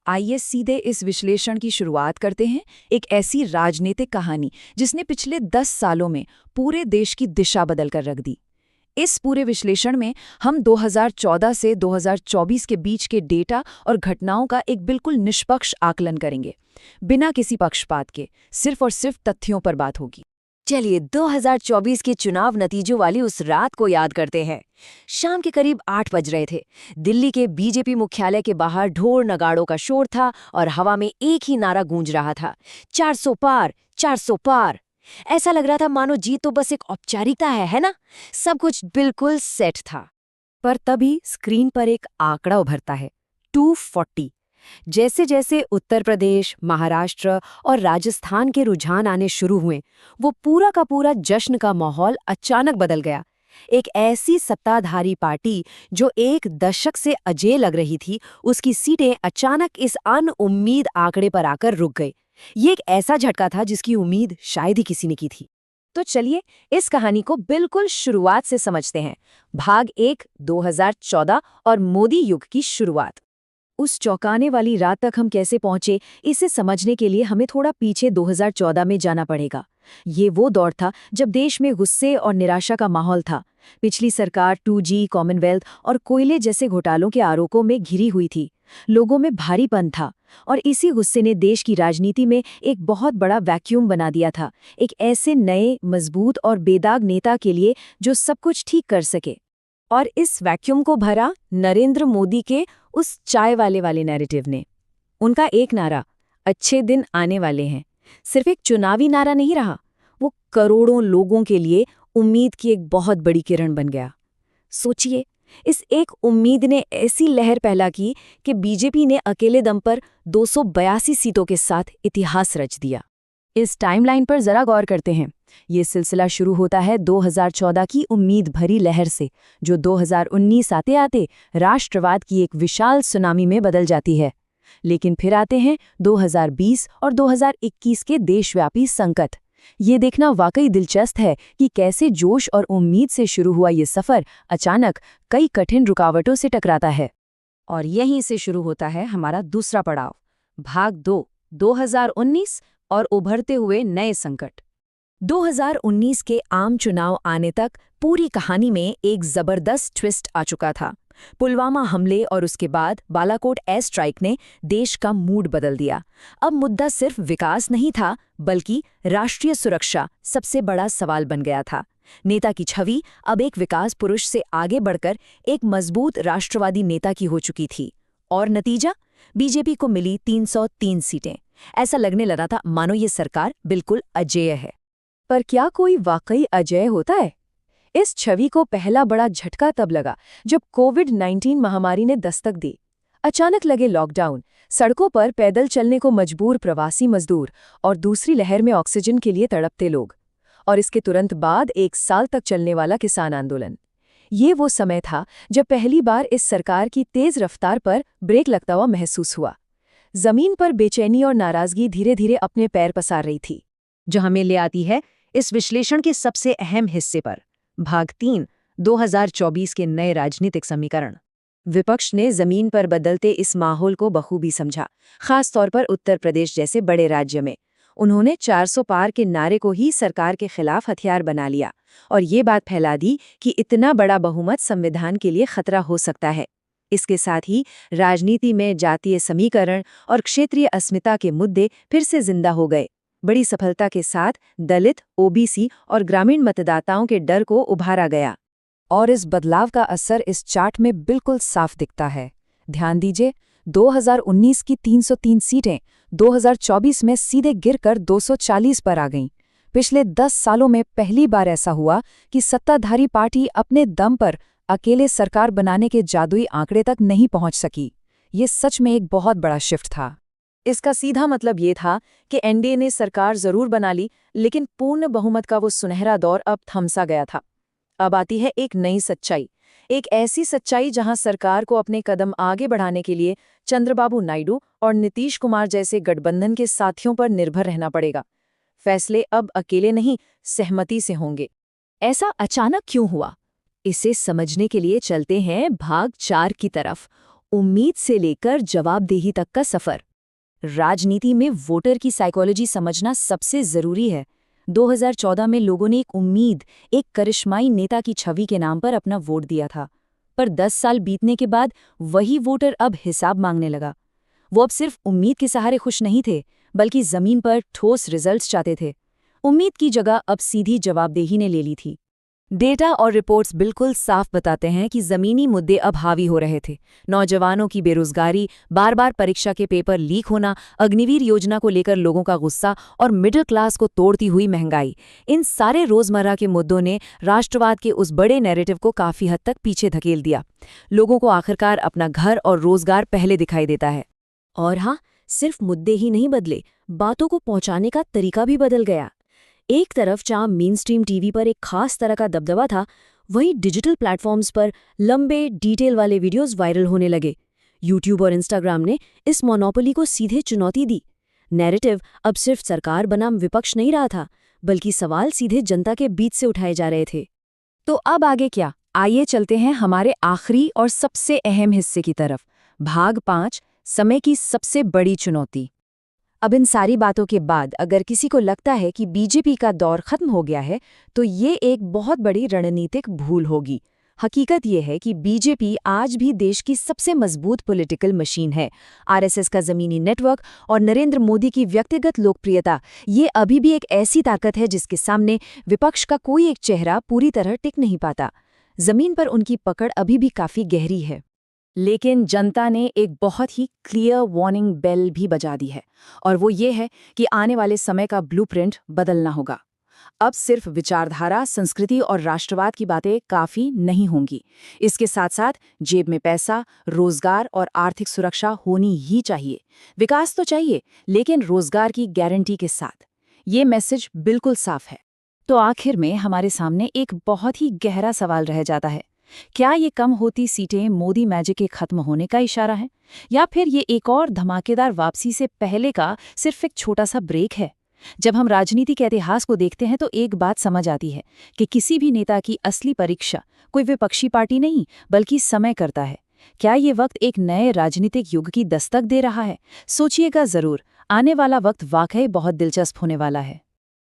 आइए सीधे इस विश्लेषण की शुरुआत करते हैं, एक ऐसी राजनीतिक कहानी जिसने पिछले 10 सालों में पूरे देश की दिशा बदल कर रख दी। इस पूरे विश्लेषण में हम 2014 से 2024 के बीच के डेटा और घटनाओं का एक बिल्कुल निष्पक्ष आकलन करेंगे, बिना किसी पक्षपात के, सिर्फ और सिर्फ तथ्यों पर बात होगी। चलिए 2024 के चुनाव नतीजों वाली उस रात को याद करते हैं। शाम के करीब 8 बज रहे थे। दिल्ली के बीजेपी मुख्यालय के बाहर ढोल नगाड़ों का शोर था और हवा में एक ही नारा गूंज रहा था, 400 पार, 400 पार। ऐसा लग रहा था मानो जीत तो बस एक औपचारिकता है ना? सब कुछ बिल्कुल सेट था। पर तभी स्क्रीन पर एक आंकड़ा उभरता है, 240। जैसे जैसे उत्तर प्रदेश, महाराष्ट्र और राजस्थान के रुझान आने शुरू हुए, वो पूरा का पूरा जश्न का माहौल अचानक बदल गया। एक ऐसी सत्ताधारी पार्टी जो एक दशक से अजेय लग रही थी, उसकी सीटें अचानक इस अनउम्मीद आंकड़े पर आकर रुक गई। ये एक ऐसा झटका था जिसकी उम्मीद शायद ही किसी ने की थी। तो चलिए इस कहानी को बिल्कुल शुरुआत से समझते हैं। भाग 1, 2014 और मोदी युग की शुरुआत। उस चौंकाने वाली रात तक हम कैसे पहुंचे, इसे समझने के लिए हमें थोड़ा पीछे 2014 में जाना पड़ेगा। ये वो दौर था जब देश में गुस्से और निराशा का माहौल था। पिछली सरकार 2G, कॉमनवेल्थ और कोयले जैसे घोटालों के आरोपों में घिरी हुई थी। लोगों में भारीपन था और इसी गुस्से ने देश की राजनीति में एक बहुत बड़ा वैक्यूम बना दिया था, एक ऐसे नए, मजबूत और बेदाग नेता के लिए जो सब कुछ ठीक कर सके। और इस वैक्यूम को भरा नरेंद्र मोदी के उस चाय वाले नैरेटिव ने। उनका एक नारा, अच्छे दिन आने वाले हैं, सिर्फ एक चुनावी नारा नहीं रहा, वो करोड़ों लोगों के लिए उम्मीद की एक बहुत बड़ी किरण बन गया। सोचिए, इस एक उम्मीद ने ऐसी लहर पैदा की कि बीजेपी ने अकेले दम पर 282 सीटों के साथ इतिहास रच दिया। इस टाइमलाइन पर जरा गौर करते हैं। ये सिलसिला शुरू होता है 2014 की उम्मीद भरी लहर से, जो 2019 आते आते राष्ट्रवाद की एक विशाल सुनामी में बदल जाती है। लेकिन फिर आते हैं 2020 और 2021 के देशव्यापी संकट। ये देखना वाकई दिलचस्प है कि कैसे जोश और उम्मीद से शुरू हुआ ये सफ़र अचानक कई कठिन रुकावटों से टकराता है। और यहीं से शुरू होता है हमारा दूसरा पड़ाव, भाग 2, 2019 और उभरते हुए नए संकट। 2019 के आम चुनाव आने तक पूरी कहानी में एक जबरदस्त ट्विस्ट आ चुका था। पुलवामा हमले और उसके बाद बालाकोट एयर स्ट्राइक ने देश का मूड बदल दिया। अब मुद्दा सिर्फ विकास नहीं था, बल्कि राष्ट्रीय सुरक्षा सबसे बड़ा सवाल बन गया था। नेता की छवि अब एक विकास पुरुष से आगे बढ़कर एक मजबूत राष्ट्रवादी नेता की हो चुकी थी। और नतीजा, बीजेपी को मिली 303 सीटें। ऐसा लगने लगा था मानो ये सरकार बिल्कुल अजेय है। पर क्या कोई वाकई अजेय होता है? इस छवि को पहला बड़ा झटका तब लगा जब कोविड-19 महामारी ने दस्तक दी। अचानक लगे लॉकडाउन, सड़कों पर पैदल चलने को मजबूर प्रवासी मजदूर और दूसरी लहर में ऑक्सीजन के लिए तड़पते लोग। और इसके तुरंत बाद 1 साल तक चलने वाला किसान आंदोलन। ये वो समय था जब पहली बार इस सरकार की तेज रफ्तार पर ब्रेक लगता हुआ महसूस हुआ। जमीन पर बेचैनी और नाराजगी धीरे धीरे अपने पैर पसार रही थी, जो हमें ले आती है इस विश्लेषण के सबसे अहम हिस्से पर, भाग 3, 2024 के नए राजनीतिक समीकरण। विपक्ष ने जमीन पर बदलते इस माहौल को बखूबी समझा, खास तौर पर उत्तर प्रदेश जैसे बड़े राज्य में। उन्होंने 400 पार के नारे को ही सरकार के खिलाफ हथियार बना लिया और ये बात फैला दी कि इतना बड़ा बहुमत संविधान के लिए खतरा हो सकता है। इसके साथ ही राजनीति में जातीय समीकरण और क्षेत्रीय अस्मिता के मुद्दे फिर से जिंदा हो गए। बड़ी सफलता के साथ दलित, ओबीसी और ग्रामीण मतदाताओं के डर को उभारा गया। और इस बदलाव का असर इस चार्ट में बिल्कुल साफ दिखता है। ध्यान दीजिए, 2019 की 303 सीटें 2024 में सीधे गिरकर 240 पर आ गईं। पिछले 10 सालों में पहली बार ऐसा हुआ कि सत्ताधारी पार्टी अपने दम पर अकेले सरकार बनाने के जादुई आंकड़े तक नहीं पहुंच सकी। ये सच में एक बहुत बड़ा शिफ्ट था। इसका सीधा मतलब ये था कि एनडीए ने सरकार जरूर बना ली, लेकिन पूर्ण बहुमत का वो सुनहरा दौर अब थमसा गया था। अब आती है एक नई सच्चाई, एक ऐसी सच्चाई जहां सरकार को अपने कदम आगे बढ़ाने के लिए चंद्रबाबू नायडू और नीतीश कुमार जैसे गठबंधन के साथियों पर निर्भर रहना पड़ेगा। फैसले अब अकेले नहीं, सहमति से होंगे। ऐसा अचानक क्यों हुआ? इसे समझने के लिए चलते हैं भाग 4 की तरफ, उम्मीद से लेकर जवाबदेही तक का सफर। राजनीति में वोटर की साइकोलॉजी समझना सबसे जरूरी है। 2014 में लोगों ने एक उम्मीद, एक करिश्माई नेता की छवि के नाम पर अपना वोट दिया था। पर 10 साल बीतने के बाद वही वोटर अब हिसाब मांगने लगा। वो अब सिर्फ उम्मीद के सहारे खुश नहीं थे, बल्कि जमीन पर ठोस रिजल्ट्स चाहते थे। उम्मीद की जगह अब सीधी जवाबदेही ने ले ली थी। डेटा और रिपोर्ट्स बिल्कुल साफ बताते हैं कि जमीनी मुद्दे अब हावी हो रहे थे। नौजवानों की बेरोजगारी, बार बार परीक्षा के पेपर लीक होना, अग्निवीर योजना को लेकर लोगों का गुस्सा और मिडिल क्लास को तोड़ती हुई महंगाई, इन सारे रोजमर्रा के मुद्दों ने राष्ट्रवाद के उस बड़े नैरेटिव को काफी हद तक पीछे धकेल दिया। लोगों को आखिरकार अपना घर और रोजगार पहले दिखाई देता है। और हाँ, सिर्फ मुद्दे ही नहीं बदले, बातों को पहुंचाने का तरीका भी बदल गया। एक तरफ जहां मेनस्ट्रीम टीवी पर एक खास तरह का दबदबा था, वहीं डिजिटल प्लेटफॉर्म्स पर लंबे डिटेल वाले वीडियोस वायरल होने लगे। यूट्यूब और इंस्टाग्राम ने इस मोनोपोली को सीधे चुनौती दी। नैरेटिव अब सिर्फ सरकार बनाम विपक्ष नहीं रहा था, बल्कि सवाल सीधे जनता के बीच से उठाए जा रहे थे। तो अब आगे क्या? आइए चलते हैं हमारे आखिरी और सबसे अहम हिस्से की तरफ। भाग 5, समय की सबसे बड़ी चुनौती। अब इन सारी बातों के बाद अगर किसी को लगता है कि बीजेपी का दौर खत्म हो गया है, तो ये एक बहुत बड़ी रणनीतिक भूल होगी। हकीकत ये है कि बीजेपी आज भी देश की सबसे मजबूत पॉलिटिकल मशीन है। आरएसएस का जमीनी नेटवर्क और नरेंद्र मोदी की व्यक्तिगत लोकप्रियता, ये अभी भी एक ऐसी ताकत है जिसके सामने विपक्ष का कोई एक चेहरा पूरी तरह टिक नहीं पाता। जमीन पर उनकी पकड़ अभी भी काफी गहरी है। लेकिन जनता ने एक बहुत ही क्लियर वार्निंग बेल भी बजा दी है, और वो ये है कि आने वाले समय का ब्लूप्रिंट बदलना होगा। अब सिर्फ विचारधारा, संस्कृति और राष्ट्रवाद की बातें काफ़ी नहीं होंगी। इसके साथ साथ जेब में पैसा, रोजगार और आर्थिक सुरक्षा होनी ही चाहिए। विकास तो चाहिए, लेकिन रोजगार की गारंटी के साथ। ये मैसेज बिल्कुल साफ है। तो आखिर में हमारे सामने एक बहुत ही गहरा सवाल रह जाता है। क्या ये कम होती सीटें मोदी मैजिक के खत्म होने का इशारा है, या फिर ये एक और धमाकेदार वापसी से पहले का सिर्फ एक छोटा सा ब्रेक है? जब हम राजनीति के इतिहास को देखते हैं तो एक बात समझ आती है कि किसी भी नेता की असली परीक्षा कोई विपक्षी पार्टी नहीं, बल्कि समय करता है। क्या ये वक्त एक नए राजनीतिक युग की दस्तक दे रहा है? सोचिएगा जरूर, आने वाला वक्त वाकई बहुत दिलचस्प होने वाला है।